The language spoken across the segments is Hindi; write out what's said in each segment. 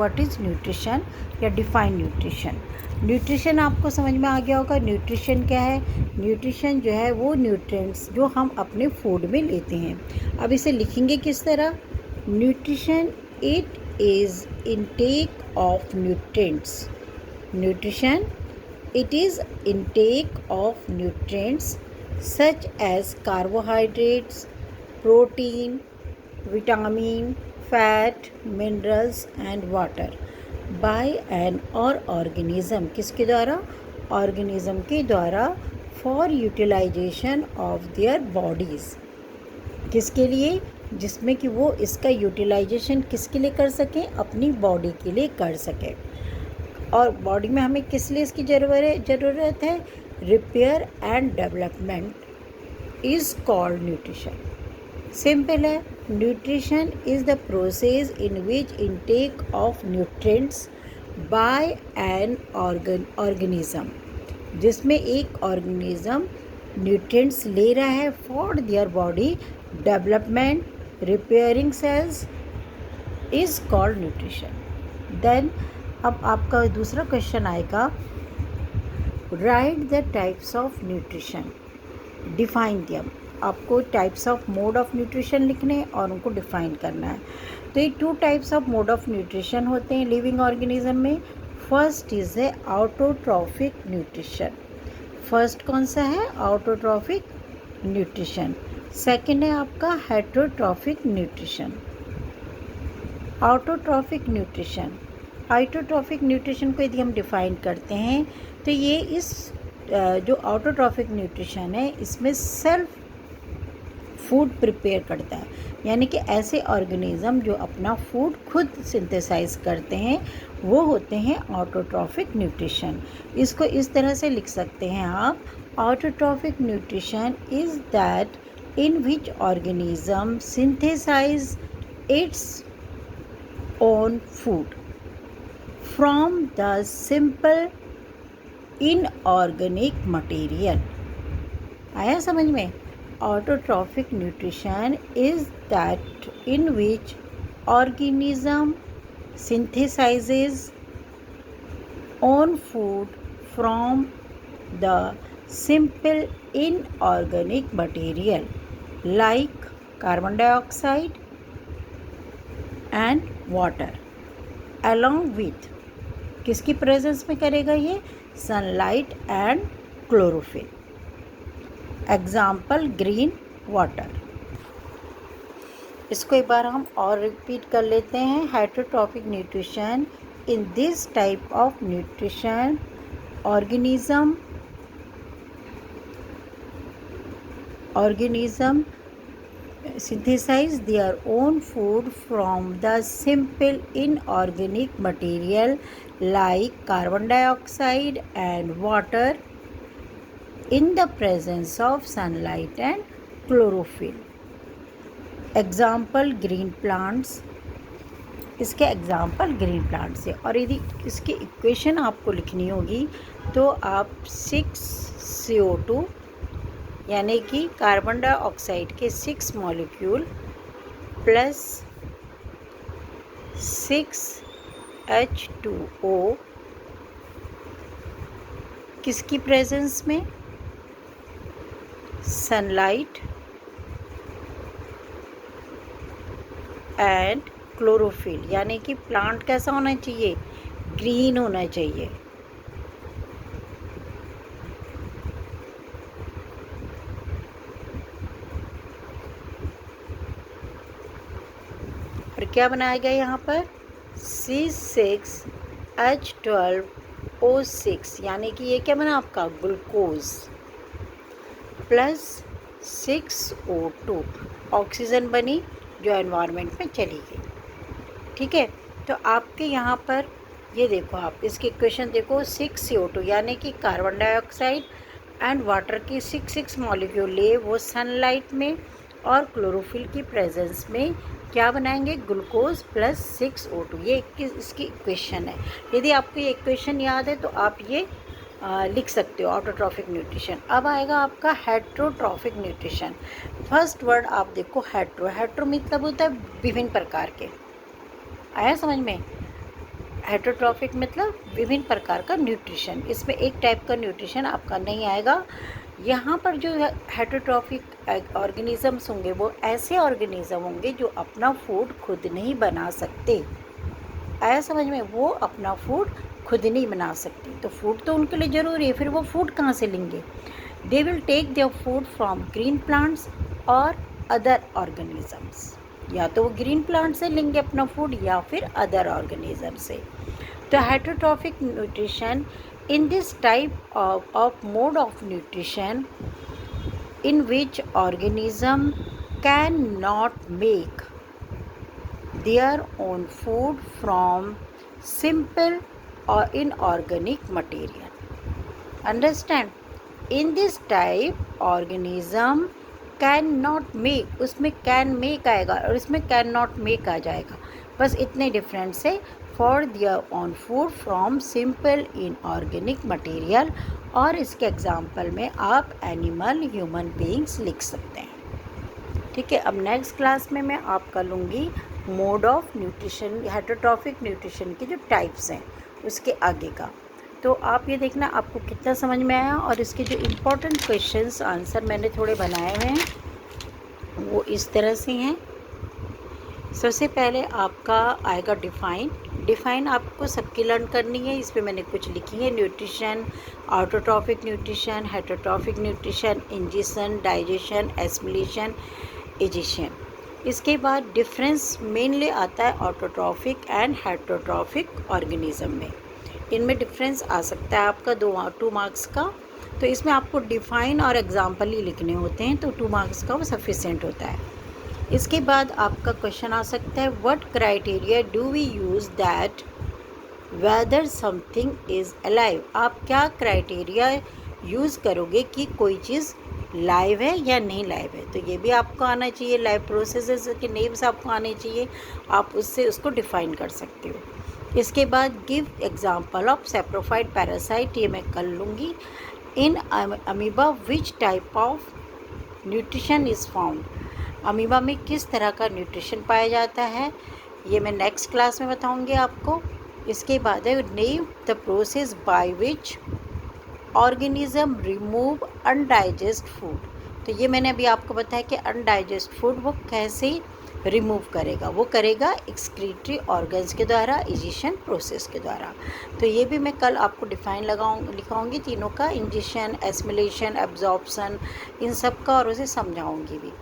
व्हाट इज़ न्यूट्रिशन या डिफाइन न्यूट्रिशन। न्यूट्रिशन आपको समझ में आ गया होगा। न्यूट्रिशन क्या है? न्यूट्रिशन जो है वो न्यूट्रिएंट्स जो हम अपने फूड में लेते हैं। अब इसे लिखेंगे किस तरह? Nutrition it is intake of nutrients. Nutrition it is intake of nutrients such as carbohydrates, protein, vitamin, fat, minerals and water by an or organism। किसके द्वारा? organism के द्वारा for utilization of their bodies। किसके लिए? जिसमें कि वो इसका यूटिलाइजेशन किसके लिए कर सकें? अपनी बॉडी के लिए कर सकें। और बॉडी में हमें किस लिए इसकी ज़रूरत है? Repair and development is called nutrition. Simple है। Nutrition is the process in which intake of nutrients by an organism, जिसमें एक ऑर्गेनिज्म न्यूट्रिएंट्स ले रहा है for their body development, repairing cells is called nutrition. Then अब आपका दूसरा क्वेश्चन आएगा, write the types of nutrition, define them. आपको types of mode of nutrition लिखने हैं और उनको डिफाइन करना है। तो ये 2 types of mode of nutrition होते हैं लिविंग ऑर्गेनिज्म में। फर्स्ट इज़ है ऑटोट्रॉफिक न्यूट्रिशन। फर्स्ट कौन सा है? Autotrophic nutrition. सेकेंड है आपका heterotrophic nutrition. Autotrophic nutrition, autotrophic nutrition को यदि हम डिफ़ाइन करते हैं तो ये इस जो ऑटोट्रॉफिक न्यूट्रिशन है इसमें सेल्फ फूड प्रिपेयर करता है, यानी कि ऐसे ऑर्गेनिज्म जो अपना फूड खुद सिंथेसाइज करते हैं वो होते हैं ऑटोट्रॉफिक न्यूट्रिशन। इसको इस तरह से लिख सकते हैं आप, autotrophic nutrition is that in which organism synthesize its own food from the simple inorganic material। आया समझ में? Autotrophic nutrition is that in which organism synthesizes own food from the simple inorganic material like carbon dioxide and water along with, किसकी प्रेजेंस में करेगा ये? Sunlight and chlorophyll. Example green water. इसको एक बार हम और रिपीट कर लेते हैं। Heterotrophic nutrition, in this type of nutrition organism synthesize their own food from the simple inorganic material like carbon dioxide and water in the presence of sunlight and chlorophyll। Example green plants। इसके एग्जाम्पल ग्रीन प्लांट्स है। और यदि इसकी इक्वेशन आपको लिखनी होगी तो आप 6CO2 यानी कि कार्बन डाइऑक्साइड के 6 मॉलिक्यूल प्लस 6H2O किसकी प्रेजेंस में? सनलाइट एंड क्लोरोफिल, यानी कि प्लांट कैसा होना चाहिए? ग्रीन होना चाहिए। और क्या बनाया गया यहाँ पर? C6H12O6, यानी कि ये क्या बना आपका? ग्लूकोज प्लस 6O2 ऑक्सीजन बनी जो एनवायरनमेंट में चली गई। ठीक है, तो आपके यहाँ पर ये देखो, आप इसकी इक्वेशन देखो, 6CO2 यानी कि कार्बन डाइऑक्साइड एंड वाटर की 6 मॉलिक्यूल ले वो सनलाइट में और क्लोरोफिल की प्रेजेंस में क्या बनाएंगे? Glucose plus 6O2। ये इसकी इक्वेशन है। यदि आपको ये इक्वेशन याद है तो आप ये लिख सकते हो, ऑटोट्रॉफिक न्यूट्रिशन। अब आएगा आपका हेटरोट्रॉफिक न्यूट्रिशन। फर्स्ट वर्ड आप देखो हेट्रो। हेट्रो मतलब होता है विभिन्न प्रकार के। आया समझ में? हेटरोट्रॉफिक मतलब विभिन्न प्रकार का न्यूट्रिशन, इसमें एक टाइप का न्यूट्रिशन आपका नहीं आएगा। यहाँ पर जो हेटरोट्रॉफिक ऑर्गेनिजम्स होंगे वो ऐसे ऑर्गेनिज्म होंगे जो अपना फूड खुद नहीं बना सकते। आया समझ में? वो अपना फूड खुद नहीं बना सकते, तो फूड तो उनके लिए ज़रूरी है, फिर वो फूड कहाँ से लेंगे? They will take their food from green plants और अदर ऑर्गेनिजम्स, या तो वो ग्रीन प्लांट से लेंगे अपना फूड या फिर अदर ऑर्गेनिज्म से। तो heterotrophic nutrition in this type of mode of nutrition in which organism cannot make their own food from simple or inorganic material. Understand? In this type organism cannot make, उसमें can make आएगा और इसमें cannot make आ जाएगा, बस इतने डिफरेंस से for their own food from simple inorganic material, और इसके एग्जाम्पल में आप एनिमल, ह्यूमन बीइंग्स लिख सकते हैं। ठीक है, अब नेक्स्ट क्लास में मैं आपका लूँगी mode of nutrition, heterotrophic nutrition के जो टाइप्स हैं उसके आगे का। तो आप ये देखना आपको कितना समझ में आया, और इसके जो इम्पोर्टेंट क्वेश्चंस आंसर मैंने थोड़े बनाए हुए हैं वो इस तरह से हैं। सबसे पहले आपका आएगा डिफ़ाइन आपको सबकी लर्न करनी है, इस पर मैंने कुछ लिखी है। Nutrition, autotrophic nutrition, heterotrophic nutrition, ingestion, digestion, assimilation, egestion. इसके बाद डिफरेंस मेनली आता है ऑटोट्रॉफिक एंड हेटरोट्रॉफिक ऑर्गेनिज्म में। इनमें डिफरेंस आ सकता है आपका 2 मार्क्स का, तो इसमें आपको डिफ़ाइन और एग्जाम्पल ही लिखने होते हैं, तो 2 मार्क्स का वो सफिशेंट होता है। इसके बाद आपका क्वेश्चन आ सकता है what criteria do we use that whether something is alive. आप क्या क्राइटेरिया यूज़ करोगे कि कोई चीज़ लाइव है या नहीं लाइव है, तो ये भी आपको आना चाहिए। लाइव प्रोसेसेस के नेम्स आपको आने चाहिए, आप उससे उसको डिफ़ाइन कर सकते हो। इसके बाद give example of saprophyte parasite, ये मैं कर लूँगी। In amoeba which type of nutrition is found, amoeba में किस तरह का न्यूट्रिशन पाया जाता है, ये मैं नेक्स्ट क्लास में बताऊंगी आपको। इसके बाद है name the process by which organism remove अनडाइजेस्ट food, तो ये मैंने अभी आपको बताया कि अनडाइजेस्ट फूड वो कैसे रिमूव करेगा, वो करेगा एक्सक्रीटरी ऑर्गन्स के द्वारा, इजिशन प्रोसेस के द्वारा। तो ये भी मैं कल आपको डिफाइन लिखाऊंगी तीनों का, इंजेशन, एसिमिलेशन, एब्जॉर्प्शन, इन सब का, और उसे समझाऊंगी भी।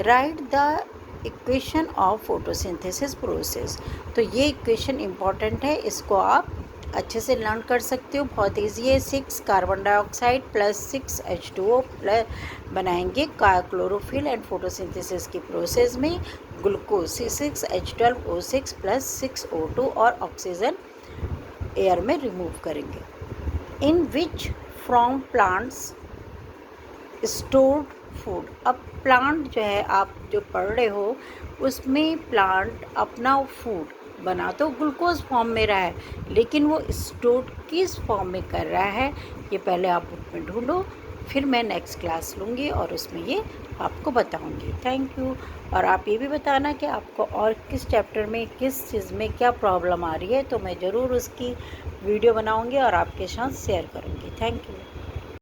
Right the equation of photosynthesis process, तो ये इक्वेशन इम्पॉर्टेंट है, इसको आप अच्छे से लर्न कर सकते हो, बहुत ईजी है। 6 carbon dioxide plus 6 H2O plus बनाएंगे क्लोरोफिल एंड फोटोसिंथेसिस की प्रोसेस में ग्लूकोज 6 H12O6 प्लस 6 O2 और ऑक्सीजन एयर में रिमूव करेंगे। In which from plants stored food, अब प्लांट जो है आप जो पढ़ रहे हो उसमें प्लांट अपना फूड बना तो ग्लूकोज फॉर्म में रहा है, लेकिन वो स्टोर किस फॉर्म में कर रहा है ये पहले आप बुक में ढूंढो, फिर मैं नेक्स्ट क्लास लूँगी और उसमें ये आपको बताऊँगी। Thank you. और आप ये भी बताना कि आपको और किस चैप्टर में किस चीज़ में क्या प्रॉब्लम आ रही है, तो मैं ज़रूर उसकी वीडियो बनाऊँगी और आपके साथ शेयर करूँगी। Thank you.